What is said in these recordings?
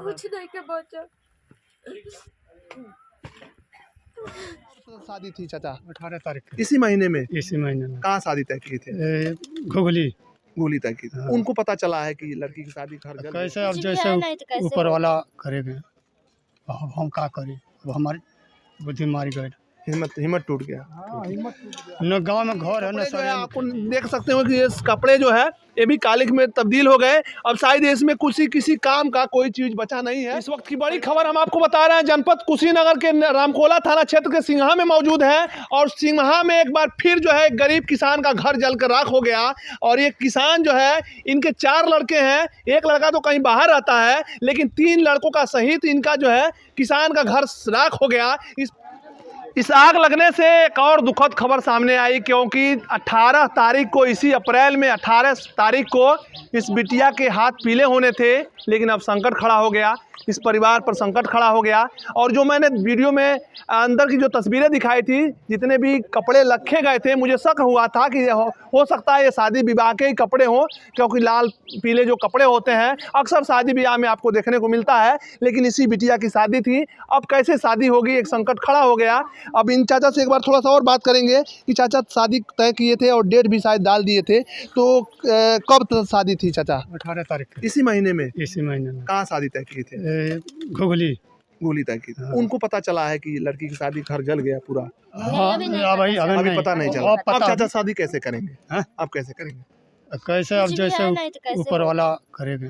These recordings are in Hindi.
कुछ नहीं के बचा। शादी थी चाचा 18 तारीख को, इसी महीने में। इसी महीने में कहाँ शादी तय की थी? घुगली। गोली तय की थी। हाँ। उनको पता चला है कि लड़की की शादी घर जल कैसे अब कुछ भी जैसे है नहीं तो कैसे ऊपर होगा? वाला करेंगे, अब हम का करें, अब हमारी बुद्धि मारी गई। हिम्मत टूट गया। न गांव में घर है न कपड़े जो है सरे में आपको देख सकते हो कि ये कपड़े जो है ये भी कालिख में तब्दील हो गए। अब शायद इसमें किसी काम का कोई चीज बचा नहीं है। इस वक्त की बड़ी खबर हम आपको बता रहे हैं, जनपद कुशीनगर के रामकोला थाना क्षेत्र के सिंघा में मौजूद है। और सिंघा में एक बार फिर जो है गरीब किसान का घर जलकर राख हो गया। और ये किसान जो है, इनके 4 लड़के हैं, एक लड़का तो कहीं बाहर रहता है, लेकिन 3 लड़कों का सहित इनका जो है किसान का घर राख हो गया। इस आग लगने से एक और दुखद खबर सामने आई, क्योंकि 18 तारीख को, इसी अप्रैल में 18 तारीख को इस बिटिया के हाथ पीले होने थे, लेकिन अब संकट खड़ा हो गया, इस परिवार पर संकट खड़ा हो गया। और जो मैंने वीडियो में अंदर की जो तस्वीरें दिखाई थी, जितने भी कपड़े रखे गए थे, मुझे शक हुआ था कि हो सकता है ये शादी विवाह के ही कपड़े हों, क्योंकि लाल पीले जो कपड़े होते हैं अक्सर शादी विवाह में आपको देखने को मिलता है। लेकिन इसी बिटिया की शादी थी, अब कैसे शादी होगी, एक संकट खड़ा हो गया। अब इन चाचा से एक बार थोड़ा सा और बात करेंगे कि चाचा शादी तय किए थे और डेट भी शायद डाल दिए थे, तो कब शादी थी चाचा? 18 तारीख को, इसी महीने में। इसी महीने में कहाँ शादी तय की थी? घुगली। गोली तय की थी। हाँ। उनको पता चला है कि लड़की की शादी घर जल गया पूरा? हाँ, अभी पता नहीं चला। अब अब पता चाचा शादी कैसे करेंगे? हाँ? अब कैसे करेंगे? कैसे अब कुछ भी जैसे है नहीं तो कैसे ऊपर होगा? वाला करेंगे,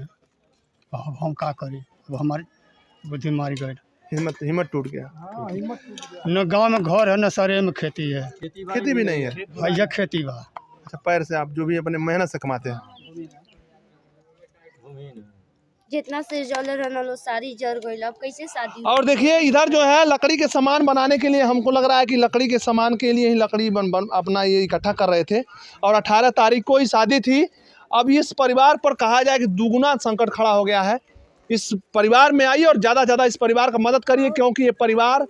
अब हम का करें, अब हमारी बुद्धि मारी गई। हिम्मत टूट गया। न गांव में घर है न सरे में खेती है, खेती भी नहीं है। भैया खेती बा। अच्छा, पैर से आप जो भी अपने मेहनत से कमाते हैं। जितना से जल रहना लो सारी जर गई, अब कैसे शादी? और देखिए इधर जो है लकड़ी के सामान बनाने के लिए, हमको लग रहा है कि लकड़ी के सामान के लिए ही लकड़ी अपना ये इकट्ठा कर रहे थे। और 18 तारीख को ही शादी थी। अब इस परिवार पर कहा जाए कि दुगुना संकट खड़ा हो गया है। इस परिवार में आइए और ज़्यादा से ज़्यादा इस परिवार का मदद करिए, क्योंकि ये परिवार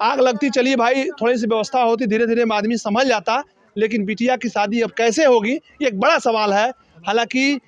आग लगती, चलिए भाई थोड़ी सी व्यवस्था होती, धीरे धीरे आदमी संभल जाता, लेकिन बिटिया की शादी अब कैसे होगी, ये एक बड़ा सवाल है। हालांकि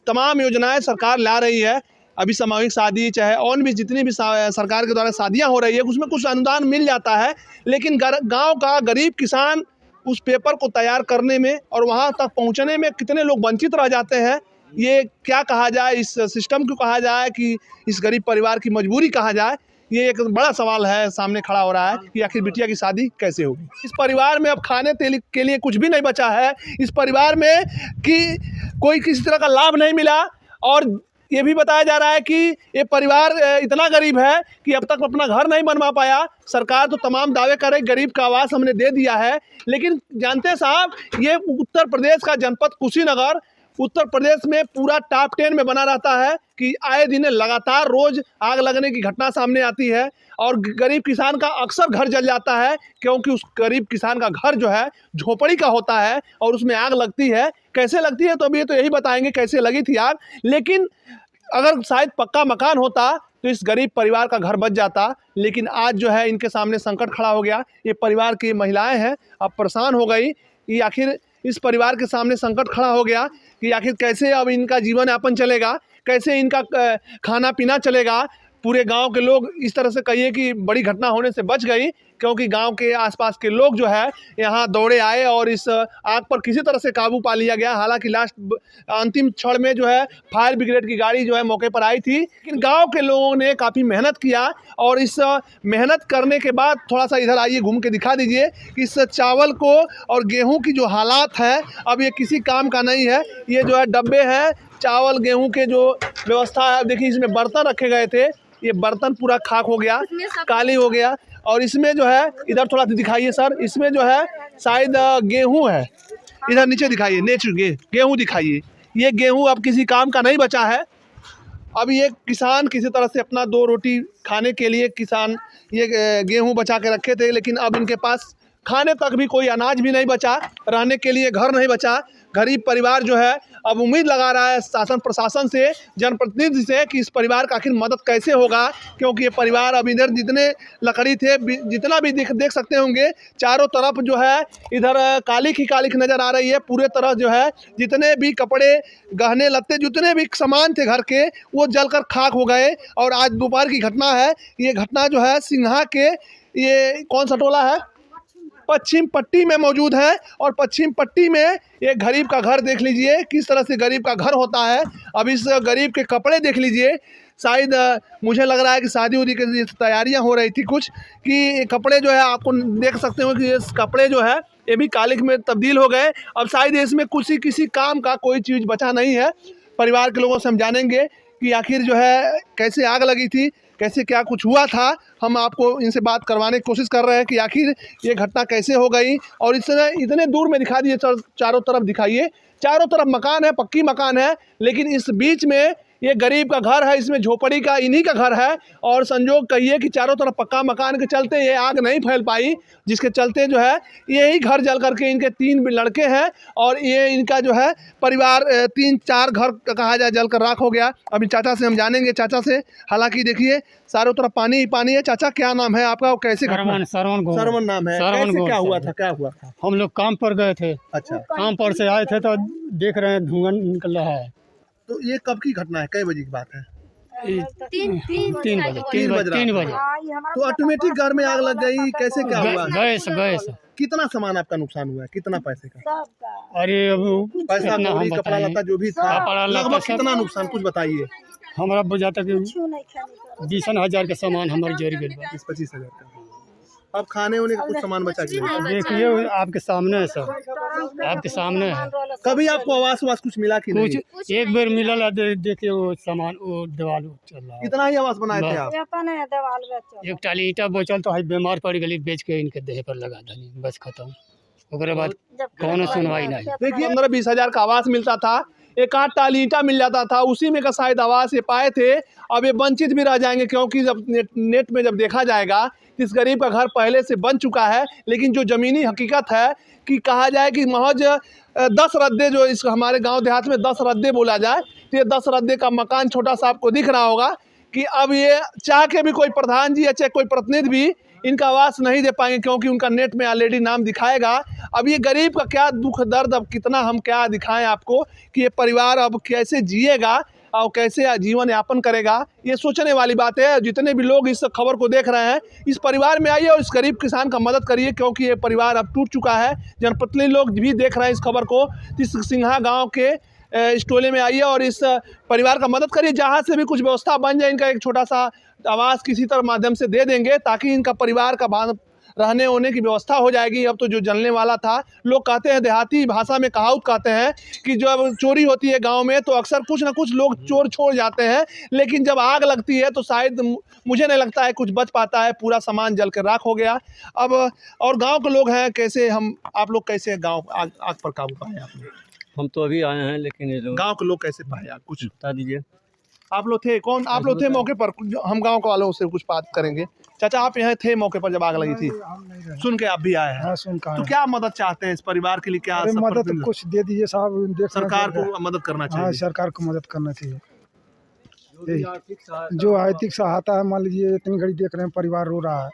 तमाम योजनाएं सरकार ला रही है, अभी सामूहिक शादी चाहे और भी जितनी भी सरकार के द्वारा शादियां हो रही है, उसमें कुछ अनुदान मिल जाता है, लेकिन गांव का गरीब किसान उस पेपर को तैयार करने में और वहां तक पहुंचने में कितने लोग वंचित रह जाते हैं। ये क्या कहा जाए, इस सिस्टम को कहा जाए कि इस गरीब परिवार की मजबूरी कहा जाए, ये एक बड़ा सवाल है सामने खड़ा हो रहा है कि आखिर बिटिया की शादी कैसे होगी। इस परिवार में अब खाने के लिए कुछ भी नहीं बचा है। इस परिवार में कि कोई किसी तरह का लाभ नहीं मिला। और ये भी बताया जा रहा है कि ये परिवार इतना गरीब है कि अब तक अपना घर नहीं बनवा पाया। सरकार तो तमाम दावे कर रही, गरीब का आवास हमने दे दिया है, लेकिन जानते हैं साहब, ये उत्तर प्रदेश का जनपद कुशीनगर उत्तर प्रदेश में पूरा टॉप 10 में बना रहता है कि आए दिन लगातार रोज आग लगने की घटना सामने आती है। और गरीब किसान का अक्सर घर जल जाता है, क्योंकि उस गरीब किसान का घर जो है झोपड़ी का होता है और उसमें आग लगती है। कैसे लगती है तो अभी तो यही बताएंगे कैसे लगी थी आग। लेकिन अगर शायद पक्का मकान होता तो इस गरीब परिवार का घर बच जाता, लेकिन आज जो है इनके सामने संकट खड़ा हो गया। ये परिवार की महिलाएं हैं, अब परेशान हो गई कि आखिर इस परिवार के सामने संकट खड़ा हो गया कि आखिर कैसे अब इनका जीवन यापन चलेगा, कैसे इनका खाना पीना चलेगा। पूरे गांव के लोग इस तरह से कहिए कि बड़ी घटना होने से बच गई, क्योंकि गांव के आसपास के लोग जो है यहाँ दौड़े आए और इस आग पर किसी तरह से काबू पा लिया गया। हालांकि अंतिम क्षण में जो है फायर ब्रिगेड की गाड़ी जो है मौके पर आई थी, लेकिन गांव के लोगों ने काफ़ी मेहनत किया। और इस मेहनत करने के बाद थोड़ा सा इधर आइए, घूम के दिखा दीजिए कि इस चावल को और गेहूँ की जो हालात है, अब ये किसी काम का नहीं है। ये जो है डब्बे हैं चावल गेहूँ के, जो व्यवस्था है, देखिए इसमें बर्तन रखे गए थे, ये बर्तन पूरा खाक हो गया, काली हो गया। और इसमें जो है इधर थोड़ा दिखाइए सर, इसमें जो है शायद गेहूं है, इधर नीचे दिखाइए, गेहूं दिखाइए। ये गेहूं अब किसी काम का नहीं बचा है। अब ये किसान किसी तरह से अपना 2 रोटी खाने के लिए किसान ये गेहूं बचा के रखे थे, लेकिन अब इनके पास खाने तक भी कोई अनाज भी नहीं बचा, रहने के लिए घर नहीं बचा। गरीब परिवार जो है अब उम्मीद लगा रहा है शासन प्रशासन से, जनप्रतिनिधि से कि इस परिवार का आखिर मदद कैसे होगा, क्योंकि ये परिवार अब इधर जितने लकड़ी थे, जितना भी देख सकते होंगे चारों तरफ जो है इधर कालिक ही कालिक नज़र आ रही है। पूरे तरह जो है जितने भी कपड़े गहने लत्ते जितने भी सामान थे घर के वो जलकर खाक हो गए। और आज दोपहर की घटना है, ये घटना जो है सिंघा के ये कौन सा टोला है, पश्चिम पट्टी में मौजूद है। और पश्चिम पट्टी में एक गरीब का घर देख लीजिए, किस तरह से गरीब का घर होता है। अब इस गरीब के कपड़े देख लीजिए, शायद मुझे लग रहा है कि शादी उदी की तैयारियां हो रही थी कुछ, कि कपड़े जो है आपको देख सकते हो कि ये कपड़े जो है ये भी कालिक में तब्दील हो गए। अब शायद इसमें किसी काम का कोई चीज़ बचा नहीं है। परिवार के लोगों से हम जानेंगे कि आखिर जो है कैसे आग लगी थी, कैसे क्या कुछ हुआ था। हम आपको इनसे बात करवाने की कोशिश कर रहे हैं कि आखिर ये घटना कैसे हो गई। और इतने दूर में दिखा दिए, चारों तरफ दिखाइए, चारों तरफ मकान है, पक्की मकान है, लेकिन इस बीच में ये गरीब का घर है, इसमें झोपड़ी का इन्हीं का घर है। और संजोग कहिए कि चारों तरफ पक्का मकान के चलते ये आग नहीं फैल पाई, जिसके चलते जो है यही घर जल करके इनके 3 लड़के हैं और ये इनका जो है परिवार 3-4 घर कहा जाए जलकर राख हो गया। अभी चाचा से हम जानेंगे, चाचा से। हालांकि देखिए चारों तरफ पानी ही पानी है। चाचा क्या नाम है आपका और कैसे? सरवन नाम है। कैसे क्या हुआ था? हम लोग काम पर गए थे। अच्छा, काम पर से आए थे तो देख रहे हैं धुआं निकल रहा है। तो ये कब की घटना है, कई बजे की बात है? 3 बजे। तो ऑटोमेटिक घर में आग लग गई, कैसे क्या हुआ? गैस। कितना सामान आपका नुकसान हुआ है, कितना पैसे का? अरे अब पैसा कौड़ी कपड़ा लता जो भी था, लगभग कितना नुकसान कुछ बताइए। हमारा बुझाता कि 20,000 के सामान हमारे जरी गए। 20-25 हज़ार का। अब खाने होने का कुछ सामान बचा के देखिए आपके सामने है सर, आपके सामने है। कभी आपको आवास कुछ मिला कि नहीं? कुछ एक बार मिला, देखिए वो सामान वो दीवार चल रहा है। कितना ही आवास बनाए थे आप? एक टाली ईटा बोचल तो बीमार पड़ गई, बेच के इनके देह पर लगा दनी, बस खत्म। उसके बाद कौन सुनवाई नहीं। देखिए 15-20 हज़ार का आवास मिलता था, एक 8 टाली ईटा मिल जाता था, उसी में का शायद आवास ये पाए थे। अब ये वंचित भी रह जाएंगे, क्योंकि जब नेट में जब देखा जाएगा इस गरीब का घर पहले से बन चुका है। लेकिन जो ज़मीनी हकीकत है कि कहा जाए कि महज 10 रद्दे, जो इस हमारे गांव देहात में 10 रद्दे बोला जाए, तो ये 10 रद्दे का मकान छोटा सा आपको दिख रहा होगा कि अब ये चाह के भी कोई प्रधान जी या चाहे कोई प्रतिनिधि भी इनका आवास नहीं दे पाएंगे, क्योंकि उनका नेट में ऑलरेडी नाम दिखाएगा। अब ये गरीब का क्या दुख दर्द, अब कितना हम क्या दिखाएं आपको कि ये परिवार अब कैसे जिएगा और कैसे जीवन यापन करेगा, ये सोचने वाली बात है। जितने भी लोग इस खबर को देख रहे हैं, इस परिवार में आइए और इस गरीब किसान का मदद करिए, क्योंकि ये परिवार अब टूट चुका है। जनप्रतिनिधि लोग भी देख रहे हैं इस खबर को। इस सिंघा गाँव के इस टोले में आइए और इस परिवार का मदद करिए, जहाँ से भी कुछ व्यवस्था बन जाए, इनका एक छोटा सा आवास किसी तरह माध्यम से दे देंगे, ताकि इनका परिवार का रहने होने की व्यवस्था हो जाएगी। अब तो जो जलने वाला था, लोग कहते हैं, देहाती भाषा में कहावत कहते हैं कि जब चोरी होती है गांव में तो अक्सर कुछ ना कुछ लोग चोर छोड़ जाते हैं, लेकिन जब आग लगती है तो शायद मुझे नहीं लगता है कुछ बच पाता है, पूरा सामान जल कर राख हो गया। अब और गाँव के लोग हैं कैसे, आप लोग कैसे गाँव आग पर काबू पाए आपने? हम तो अभी आए हैं, लेकिन ये लोग गांव के लोग कैसे पाए आप कुछ बता दीजिए। आप लोग थे, कौन आप लोग थे मौके पर? हम गांव के वालों से कुछ बात करेंगे। चाचा आप यहाँ थे मौके पर जब आग लगी थी? सुन के आप भी आए हैं? हाँ, सुन के आए। तो क्या मदद चाहते हैं इस परिवार के लिए? क्या मदद कुछ दे दीजिए साहब, सरकार को मदद करना चाहिए। हाँ, सरकार को मदद करना चाहिए। जो आर्थिक सहायता है, मान लीजिए इतनी घड़ी देख रहे हैं परिवार रो रहा है,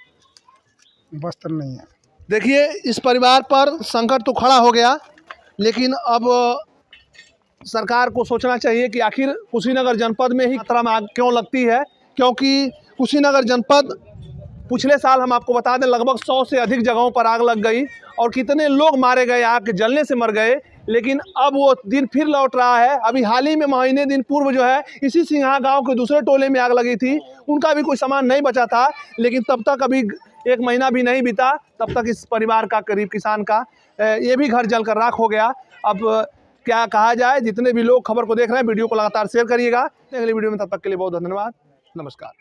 वस्त्र नहीं है। देखिए इस परिवार पर संकट तो खड़ा हो गया, लेकिन अब सरकार को सोचना चाहिए कि आखिर कुशीनगर जनपद में ही खतरा में आग क्यों लगती है, क्योंकि कुशीनगर जनपद पिछले साल हम आपको बता दें लगभग 100 से अधिक जगहों पर आग लग गई और कितने लोग मारे गए, आग के जलने से मर गए। लेकिन अब वो दिन फिर लौट रहा है। अभी हाल ही में महीने दिन पूर्व जो है इसी सिंघा गांव के दूसरे टोले में आग लगी थी, उनका भी कोई सामान नहीं बचा था, लेकिन तब तक अभी 1 महीना भी नहीं बीता, तब तक इस परिवार का, गरीब किसान का ये भी घर जलकर राख हो गया। अब क्या कहा जाए, जितने भी लोग खबर को देख रहे हैं वीडियो को लगातार शेयर करिएगा। अगली वीडियो में, तब तक के लिए बहुत धन्यवाद, नमस्कार।